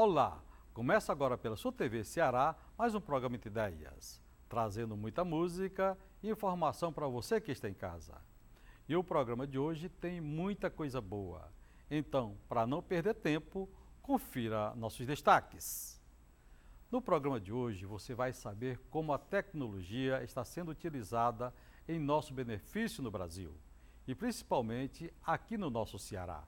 Olá, começa agora pela sua TV Ceará mais um programa de ideias, trazendo muita música e informação para você que está em casa. E o programa de hoje tem muita coisa boa. Então, para não perder tempo, confira nossos destaques. No programa de hoje, você vai saber como a tecnologia está sendo utilizada em nosso benefício no Brasil, e principalmente aqui no nosso Ceará.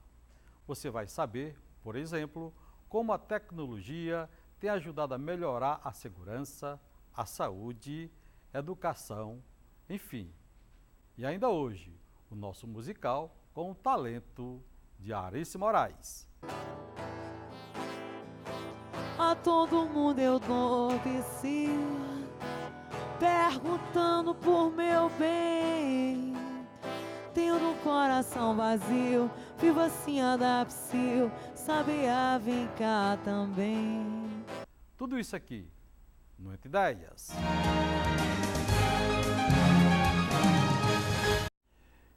Você vai saber, por exemplo, como a tecnologia tem ajudado a melhorar a segurança, a saúde, a educação, enfim. E ainda hoje, o nosso musical com o talento de Arice Moraes. A todo mundo eu dou de si, perguntando por meu bem. Tendo um coração vazio, vivo assim a dar psil, sabia, vem cá também. Tudo isso aqui, no Entre Ideias.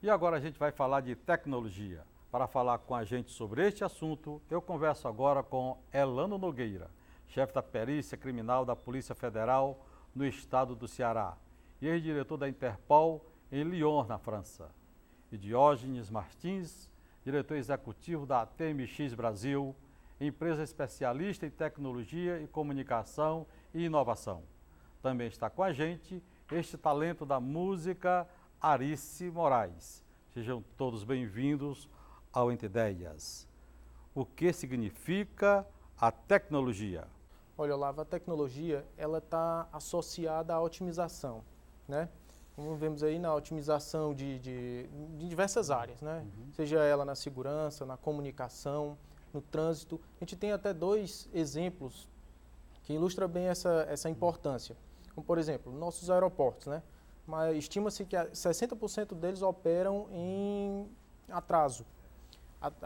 E agora a gente vai falar de tecnologia. Para falar com a gente sobre este assunto, eu converso agora com Elano Nogueira, chefe da Perícia Criminal da Polícia Federal no estado do Ceará e ex-diretor da Interpol em Lyon, na França. E Diógenes Martins, diretor executivo da TMX Brasil, empresa especialista em tecnologia e comunicação e inovação. Também está com a gente este talento da música, Arice Moraes. Sejam todos bem-vindos ao Entre Ideias. O que significa a tecnologia? Olha, Olavo, a tecnologia ela está associada à otimização, né? Como vemos aí na otimização de diversas áreas, né? Seja ela na segurança, na comunicação, no trânsito. A gente tem até dois exemplos que ilustram bem essa importância. Como, por exemplo, nossos aeroportos, né? Mas estima-se que 60% deles operam em atraso.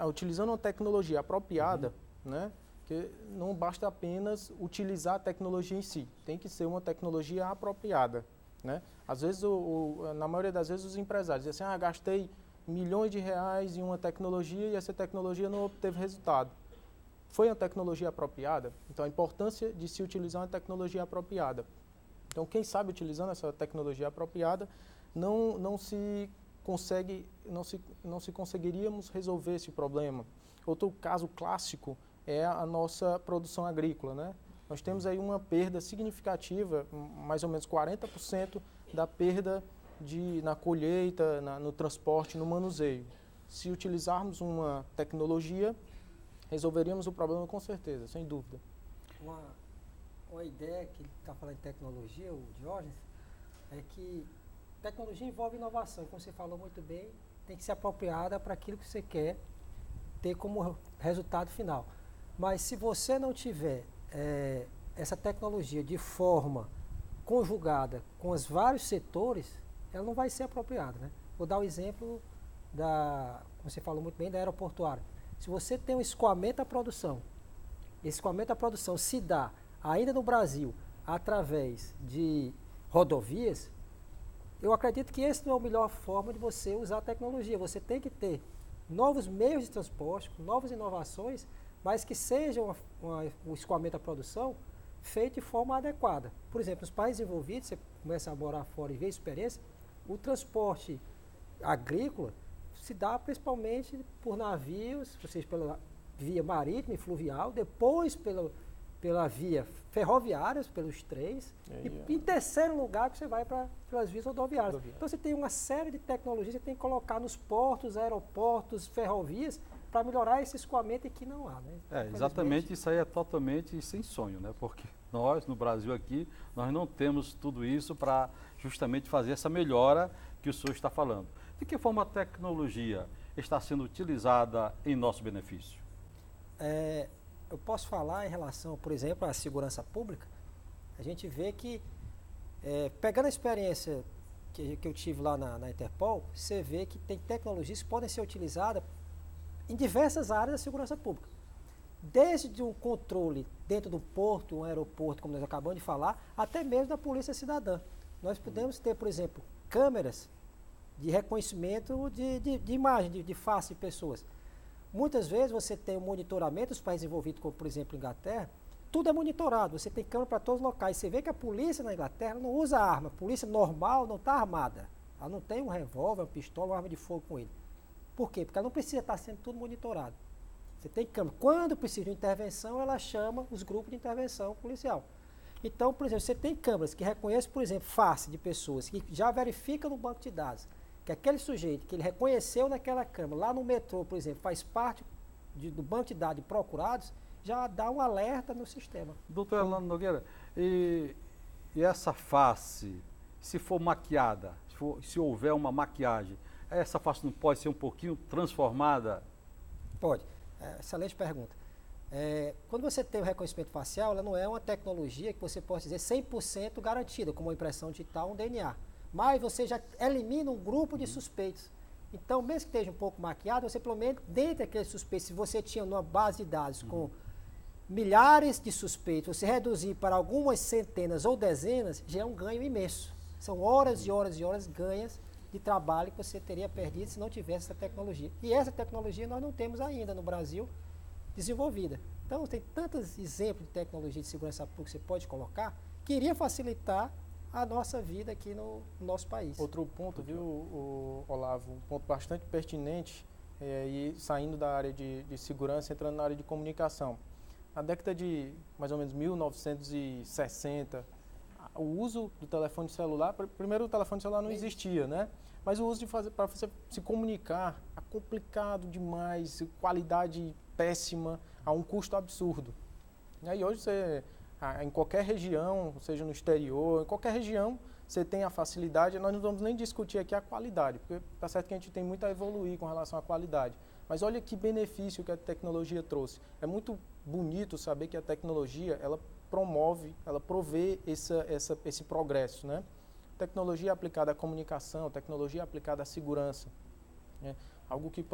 Utilizando uma tecnologia apropriada, né? Que não basta apenas utilizar a tecnologia em si, tem que ser uma tecnologia apropriada, né? Às vezes, na maioria das vezes, os empresários dizem assim, gastei milhões de reais em uma tecnologia e essa tecnologia não obteve resultado. Foi uma tecnologia apropriada? Então, a importância de se utilizar uma tecnologia apropriada. Então, quem sabe utilizando essa tecnologia apropriada, não se conseguiríamos resolver esse problema. Outro caso clássico é a nossa produção agrícola, né? Nós temos aí uma perda significativa, mais ou menos 40% da perda na colheita, no transporte, no manuseio. Se utilizarmos uma tecnologia, resolveríamos o problema com certeza, sem dúvida. Uma ideia que ele está falando de tecnologia, o Diógenes, é que tecnologia envolve inovação. Como você falou muito bem, tem que ser apropriada para aquilo que você quer ter como resultado final. Mas se você não tiver essa tecnologia de forma conjugada com os vários setores, ela não vai ser apropriada, né? Vou dar o exemplo como você falou muito bem, da aeroportuária. Se você tem um escoamento da produção, esse escoamento da produção se dá ainda no Brasil através de rodovias, eu acredito que essa não é a melhor forma de você usar a tecnologia. Você tem que ter novos meios de transporte, novas inovações, mas que sejam o escoamento da produção feito de forma adequada. Por exemplo, nos países envolvidos, você começa a morar fora e ver a experiência, o transporte agrícola se dá principalmente por navios, ou seja, pela via marítima e fluvial, depois pela via ferroviária, pelos trens, e em terceiro lugar que você vai pelas vias rodoviárias. Então você tem uma série de tecnologias que você tem que colocar nos portos, aeroportos, ferrovias, para melhorar esse escoamento e que não há, né? Exatamente, isso aí é totalmente sem sonho, né? Porque nós, no Brasil aqui, nós não temos tudo isso para justamente fazer essa melhora que o senhor está falando. De que forma a tecnologia está sendo utilizada em nosso benefício? Eu posso falar em relação, por exemplo, à segurança pública. A gente vê que, pegando a experiência que eu tive lá na Interpol, você vê que tem tecnologias que podem ser utilizadas em diversas áreas da segurança pública. Desde um controle dentro do porto, um aeroporto, como nós acabamos de falar, até mesmo da polícia cidadã. Nós podemos ter, por exemplo, câmeras de reconhecimento de imagem, de face de pessoas. Muitas vezes você tem um monitoramento dos países envolvidos, como por exemplo Inglaterra, tudo é monitorado, você tem câmera para todos os locais. Você vê que a polícia na Inglaterra não usa arma, a polícia normal não está armada. Ela não tem um revólver, uma pistola, uma arma de fogo com ele. Por quê? Porque ela não precisa estar sendo tudo monitorado. Você tem câmera. Quando precisa de intervenção, ela chama os grupos de intervenção policial. Então, por exemplo, você tem câmeras que reconhecem, por exemplo, face de pessoas, que já verifica no banco de dados que aquele sujeito que ele reconheceu naquela câmera, lá no metrô, por exemplo, faz parte do banco de dados de procurados, já dá um alerta no sistema. Doutor Orlando Nogueira, e essa face, se for maquiada, se houver uma maquiagem, essa face não pode ser um pouquinho transformada? Pode. Excelente pergunta. Quando você tem o reconhecimento facial, ela não é uma tecnologia que você pode dizer 100% garantida, como a impressão digital, um DNA. Mas você já elimina um grupo de suspeitos. Então, mesmo que esteja um pouco maquiado, você pelo menos, dentre daqueles suspeitos, se você tinha uma base de dados com milhares de suspeitos, você reduzir para algumas centenas ou dezenas, já é um ganho imenso. São horas e horas e horas ganhas de trabalho que você teria perdido se não tivesse essa tecnologia. E essa tecnologia nós não temos ainda no Brasil desenvolvida. Então, tem tantos exemplos de tecnologia de segurança pública que você pode colocar, que iria facilitar a nossa vida aqui no nosso país. Outro ponto, viu, Olavo, um ponto bastante pertinente, e saindo da área de segurança, entrando na área de comunicação. Na década de mais ou menos 1960, o uso do telefone celular, primeiro o telefone celular não existia, né? Mas o uso para você se comunicar é complicado demais, qualidade péssima, a um custo absurdo. E aí hoje você, em qualquer região, seja no exterior, em qualquer região, você tem a facilidade, nós não vamos nem discutir aqui a qualidade, porque está certo que a gente tem muito a evoluir com relação à qualidade. Mas olha que benefício que a tecnologia trouxe. É muito bonito saber que a tecnologia, ela promove, ela provê esse progresso, né? Tecnologia aplicada à comunicação, tecnologia aplicada à segurança, né? Algo que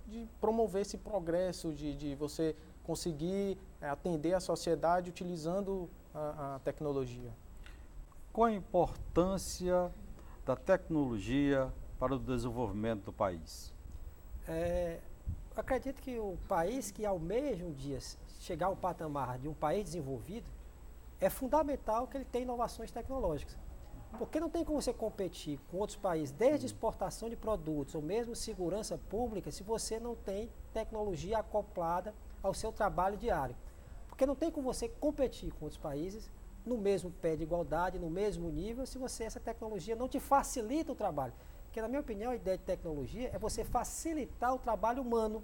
de promover esse progresso, de você conseguir atender a sociedade utilizando a tecnologia. Qual a importância da tecnologia para o desenvolvimento do país? Acredito que o país que almeja um dia chegar ao patamar de um país desenvolvido, é fundamental que ele tenha inovações tecnológicas. Porque não tem como você competir com outros países, desde exportação de produtos ou mesmo segurança pública, se você não tem tecnologia acoplada ao seu trabalho diário. Porque não tem como você competir com outros países no mesmo pé de igualdade, no mesmo nível, se essa tecnologia não te facilita o trabalho. Porque, na minha opinião, a ideia de tecnologia é você facilitar o trabalho humano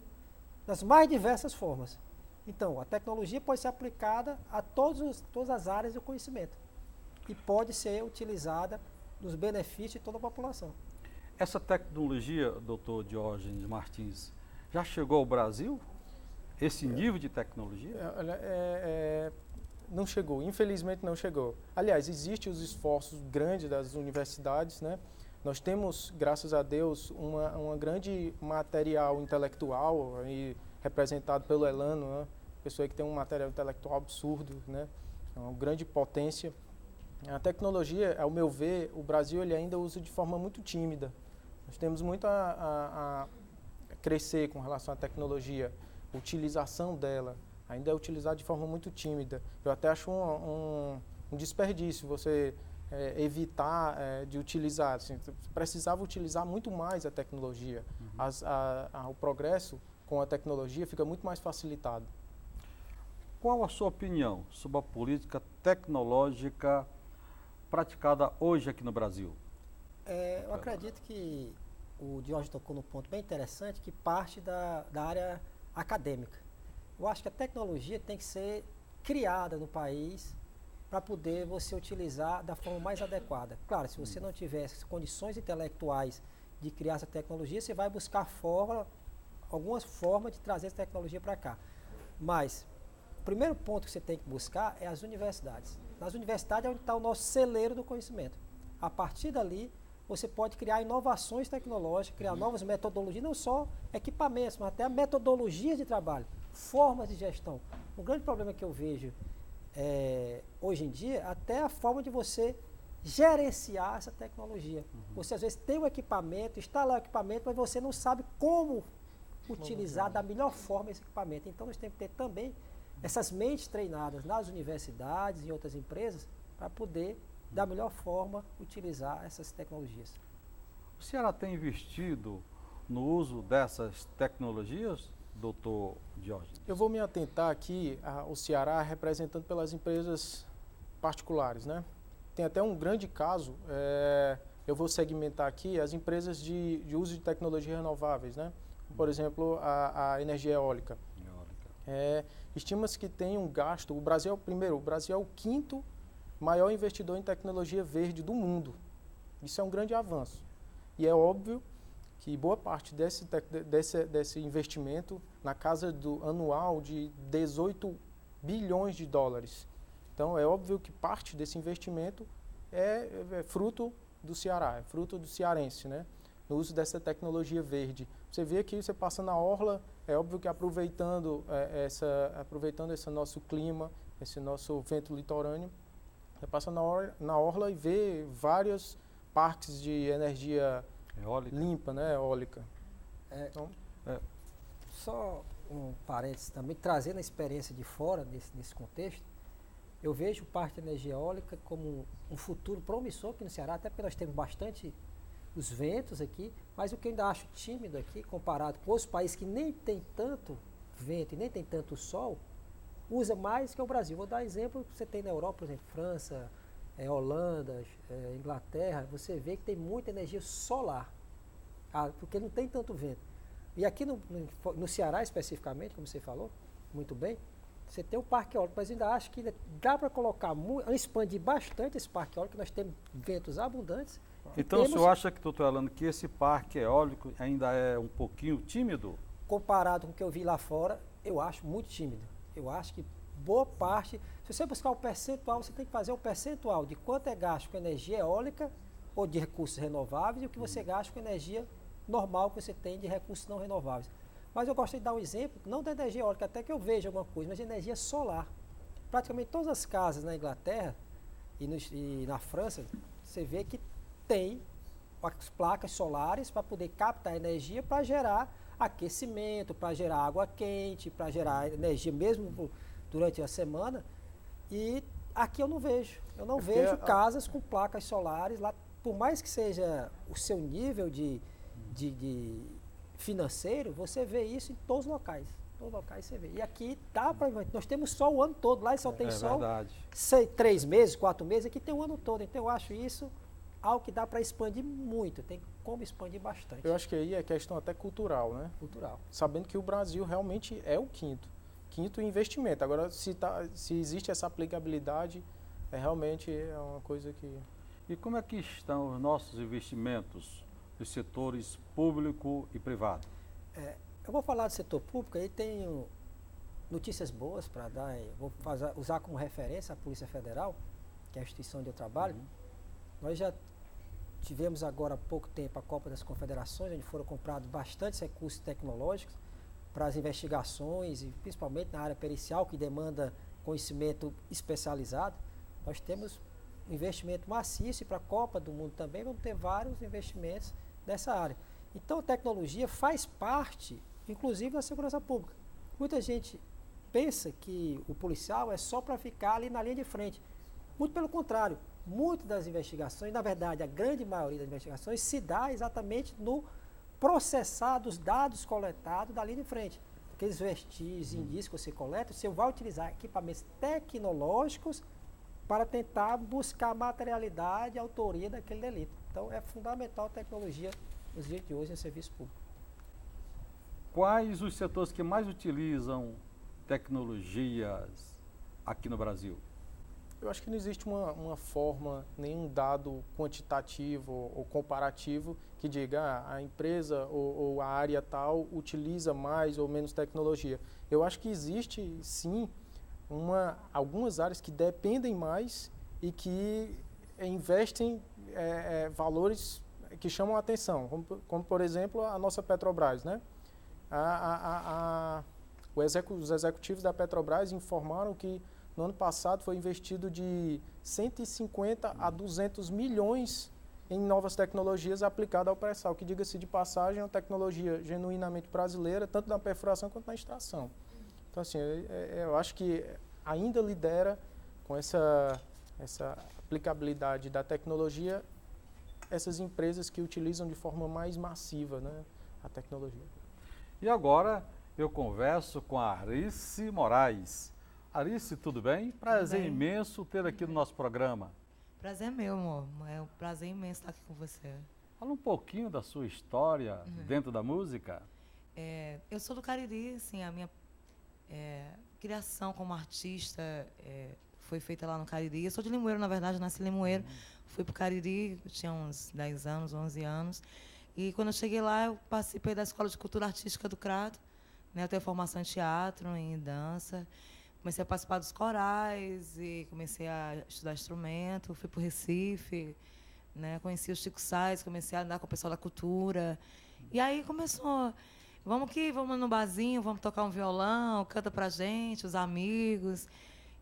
das mais diversas formas. Então, a tecnologia pode ser aplicada a todas as áreas do conhecimento e pode ser utilizada nos benefícios de toda a população. Essa tecnologia, doutor Diógenes Martins, já chegou ao Brasil? Esse nível de tecnologia? Não chegou, infelizmente não chegou. Aliás, existem os esforços grandes das universidades, né? Nós temos, graças a Deus, uma grande material intelectual aí, representado pelo Elano, né? Pessoa que tem um material intelectual absurdo, né? É uma grande potência. A tecnologia, ao meu ver, o Brasil ele ainda usa de forma muito tímida. Nós temos muito a crescer com relação à tecnologia, a utilização dela ainda é utilizada de forma muito tímida. Eu até acho um desperdício você evitar de utilizar. Assim, precisava utilizar muito mais a tecnologia. O progresso com a tecnologia fica muito mais facilitado. Qual a sua opinião sobre a política tecnológica praticada hoje aqui no Brasil? Eu acredito que o Diógenes tocou num ponto bem interessante, que parte da área acadêmica. Eu acho que a tecnologia tem que ser criada no país para poder você utilizar da forma mais adequada. Claro, se você não tiver condições intelectuais de criar essa tecnologia, você vai buscar algumas formas de trazer essa tecnologia para cá. Mas o primeiro ponto que você tem que buscar é as universidades. Nas universidades é onde está o nosso celeiro do conhecimento. A partir dali, você pode criar inovações tecnológicas, criar novas metodologias, não só equipamentos, mas até metodologias de trabalho, formas de gestão. Um grande problema que eu vejo hoje em dia, até a forma de você gerenciar essa tecnologia. Você às vezes tem um equipamento, instala o equipamento, mas você não sabe como utilizar da melhor forma esse equipamento. Então, nós temos que ter também essas mentes treinadas nas universidades e em outras empresas para poder, da melhor forma, utilizar essas tecnologias. O Ceará tem investido no uso dessas tecnologias, doutor Diógenes? Eu vou me atentar aqui ao Ceará representando pelas empresas particulares, né? Tem até um grande caso, eu vou segmentar aqui as empresas de uso de tecnologias renováveis, né? Por exemplo, a energia eólica. Estima-se que tem um gasto, o Brasil é o quinto maior investidor em tecnologia verde do mundo. Isso é um grande avanço. E é óbvio que boa parte desse investimento, na casa do anual de 18 bilhões de dólares. Então, é óbvio que parte desse investimento é fruto do Ceará, é fruto do cearense, né? No uso dessa tecnologia verde. Você vê aqui, você passa na orla, é óbvio que aproveitando esse nosso clima, esse nosso vento litorâneo, você passa na orla e vê vários parques de energia eólica. Limpa, né? Eólica. Só um parênteses também, trazendo a experiência de fora nesse contexto, eu vejo o parque de energia eólica como um futuro promissor aqui no Ceará, até porque nós temos bastante os ventos aqui, mas o que eu ainda acho tímido aqui, comparado com outros países que nem tem tanto vento e nem tem tanto sol, usa mais que o Brasil. Vou dar exemplo que você tem na Europa, por exemplo, França, Holanda, Inglaterra, você vê que tem muita energia solar, porque não tem tanto vento. E aqui no Ceará especificamente, como você falou, muito bem, você tem o parque eólico, mas ainda acho que dá para colocar, expandir bastante esse parque eólico, nós temos ventos abundantes. Então o senhor acha que, doutor Elano, que esse parque eólico ainda é um pouquinho tímido? Comparado com o que eu vi lá fora, eu acho muito tímido. Eu acho que boa parte, se você buscar o percentual, você tem que fazer o percentual de quanto é gasto com energia eólica ou de recursos renováveis e o que você gasta com energia normal que você tem de recursos não renováveis. Mas eu gosto de dar um exemplo, não da energia eólica, até que eu veja alguma coisa, mas de energia solar. Praticamente todas as casas na Inglaterra e na França, você vê que tem as placas solares para poder captar energia para gerar aquecimento, para gerar água quente, para gerar energia mesmo durante a semana. E aqui eu não vejo. Eu não vejo casas com placas solares lá, por mais que seja o seu nível de financeiro, você vê isso em todos os locais. Todos os locais você vê. E aqui dá para. Nós temos sol o ano todo, lá só tem sol. Verdade. 3 meses, 4 meses, aqui tem o ano todo. Então eu acho isso algo que dá para expandir muito, tem como expandir bastante. Eu acho que aí é questão até cultural, né? Cultural. Sabendo que o Brasil realmente é o quinto investimento. Agora, se existe essa aplicabilidade, realmente é uma coisa que... E como é que estão os nossos investimentos dos setores público e privado? Eu vou falar do setor público, aí tenho notícias boas para dar, vou usar como referência a Polícia Federal, que é a instituição onde eu trabalho. Nós já tivemos agora há pouco tempo a Copa das Confederações, onde foram comprados bastantes recursos tecnológicos para as investigações e principalmente na área pericial, que demanda conhecimento especializado. Nós temos um investimento maciço e para a Copa do Mundo também vamos ter vários investimentos nessa área. Então a tecnologia faz parte, inclusive, da segurança pública. Muita gente pensa que o policial é só para ficar ali na linha de frente. Muito pelo contrário. Muitas das investigações, na verdade, a grande maioria das investigações se dá exatamente no processar dos dados coletados da linha de frente. Aqueles vestígios, indícios que você coleta, você vai utilizar equipamentos tecnológicos para tentar buscar a materialidade e a autoria daquele delito. Então, é fundamental a tecnologia nos dias de hoje no serviço público. Quais os setores que mais utilizam tecnologias aqui no Brasil? Eu acho que não existe uma forma, nenhum dado quantitativo ou comparativo que diga a empresa ou a área tal utiliza mais ou menos tecnologia. Eu acho que existe, sim, algumas áreas que dependem mais e que investem valores que chamam a atenção, como por exemplo, a nossa Petrobras, né? Os executivos da Petrobras informaram que no ano passado foi investido de 150 a 200 milhões em novas tecnologias aplicadas ao pré-sal, que, diga-se de passagem, é uma tecnologia genuinamente brasileira, tanto na perfuração quanto na extração. Então, assim, eu acho que ainda lidera com essa aplicabilidade da tecnologia essas empresas que utilizam de forma mais massiva, né, a tecnologia. E agora eu converso com a Arice Moraes. Arice, tudo bem? Prazer bem. imenso ter aqui no nosso programa. Prazer é meu, amor. É um prazer imenso estar aqui com você. Fala um pouquinho da sua história dentro da música. Eu sou do Cariri, assim, a minha criação como artista foi feita lá no Cariri. Eu sou de Limoeiro, na verdade, nasci em Limoeiro. Fui para o Cariri, eu tinha uns 10 anos, 11 anos. E quando eu cheguei lá, eu participei da Escola de Cultura Artística do Crato. Né? Eu tenho formação em teatro, em dança. Comecei a participar dos corais e comecei a estudar instrumento. Fui para o Recife, né? Conheci o Chico Sainz, comecei a andar com o pessoal da cultura. E aí começou, vamos no barzinho, vamos tocar um violão, canta pra gente, os amigos.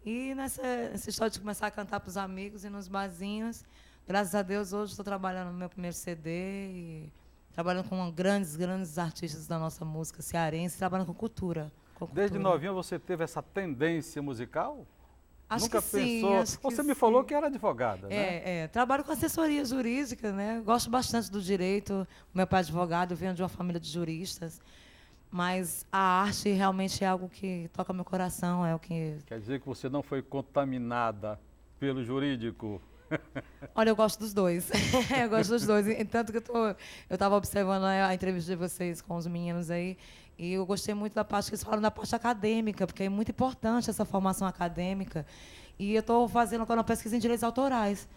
E nessa história de começar a cantar para os amigos e nos barzinhos, graças a Deus, hoje estou trabalhando no meu primeiro CD e trabalhando com grandes artistas da nossa música cearense, trabalhando com cultura. Desde novinha você teve essa tendência musical? Acho Nunca que sim, pensou? acho que Você me sim. falou que era advogada, né? Trabalho com assessoria jurídica, né? Gosto bastante do direito. Meu pai é advogado, eu venho de uma família de juristas. Mas a arte realmente é algo que toca meu coração, é o que... Quer dizer que você não foi contaminada pelo jurídico? Olha, eu gosto dos dois. Eu gosto dos dois. Tanto que eu estava observando a entrevista de vocês com os meninos aí, e eu gostei muito da parte que eles falam da parte acadêmica, porque é muito importante essa formação acadêmica. E eu estou fazendo agora uma pesquisa em direitos autorais,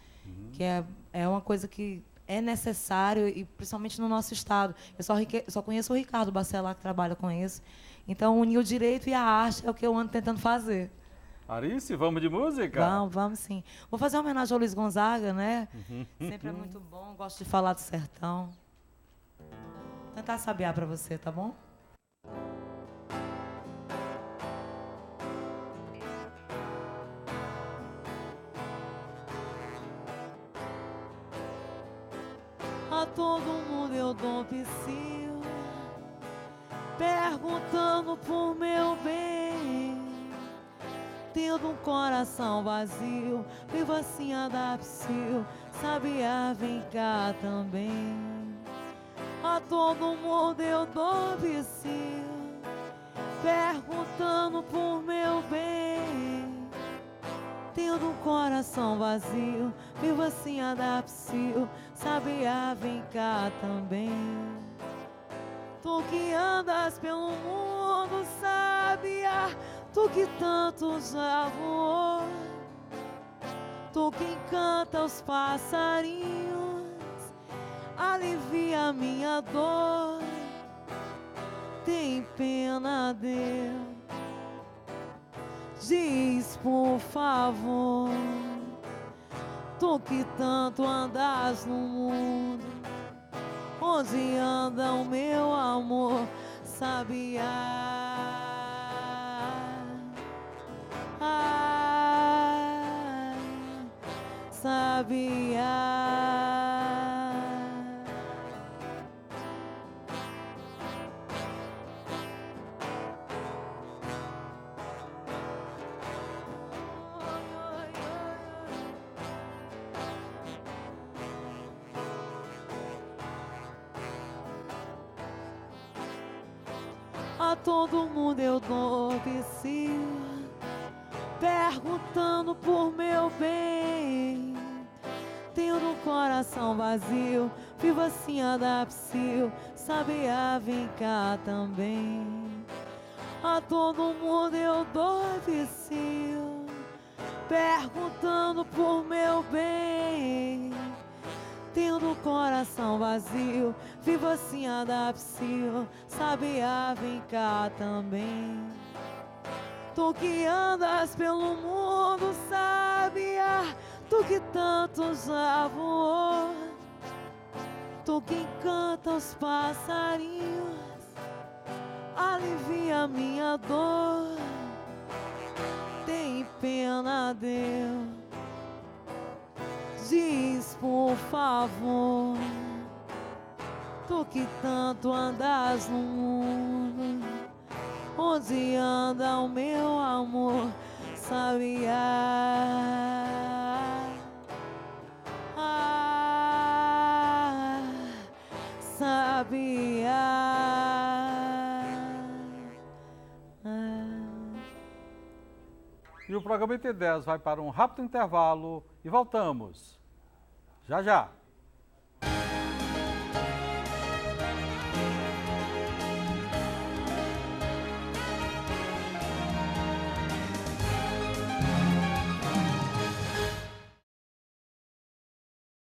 que é uma coisa que é necessário, e principalmente no nosso estado. Eu só conheço o Ricardo Bacelar, que trabalha com isso. Então, unir o direito e a arte é o que eu ando tentando fazer. Arice, vamos de música? Vamos sim. Vou fazer uma homenagem ao Luiz Gonzaga, né? Sempre é muito bom, gosto de falar do sertão. Vou tentar sabiar para você, tá bom? A todo mundo eu dou psiu, perguntando por meu bem. Tendo um coração vazio, vivo assim a dar psiu, sabia, vem cá também. A todo mundo eu dou psiu, perguntando por meu bem. Tendo um coração vazio, vivo assim a dar psiu, sabia, vem cá também. Tu que andas pelo mundo, sabia, tu que tanto já voou, tu que encanta os passarinhos, alivia a minha dor. Tem pena, Deus, diz por favor, tu que tanto andas no mundo, onde anda o meu amor, sabia? Sabia? A todo mundo eu dou psiu, perguntando por meu bem. Tendo um coração vazio, vivo assim a dar psiu, sabia, vem cá também. A todo mundo eu dou psiu, perguntando por meu bem. Tendo um coração vazio, vivo assim a dar psiu, sabia, vem cá também. Tu que andas pelo mundo, sabia, tu que tanto já voou, tu que encanta os passarinhos, alivia minha dor. Tem pena, Deus, Diz, por favor, tu que tanto andas no mundo, onde anda o meu amor, sabiá? Sabiá? E o programa IT10 vai para um rápido intervalo e voltamos. Já, já.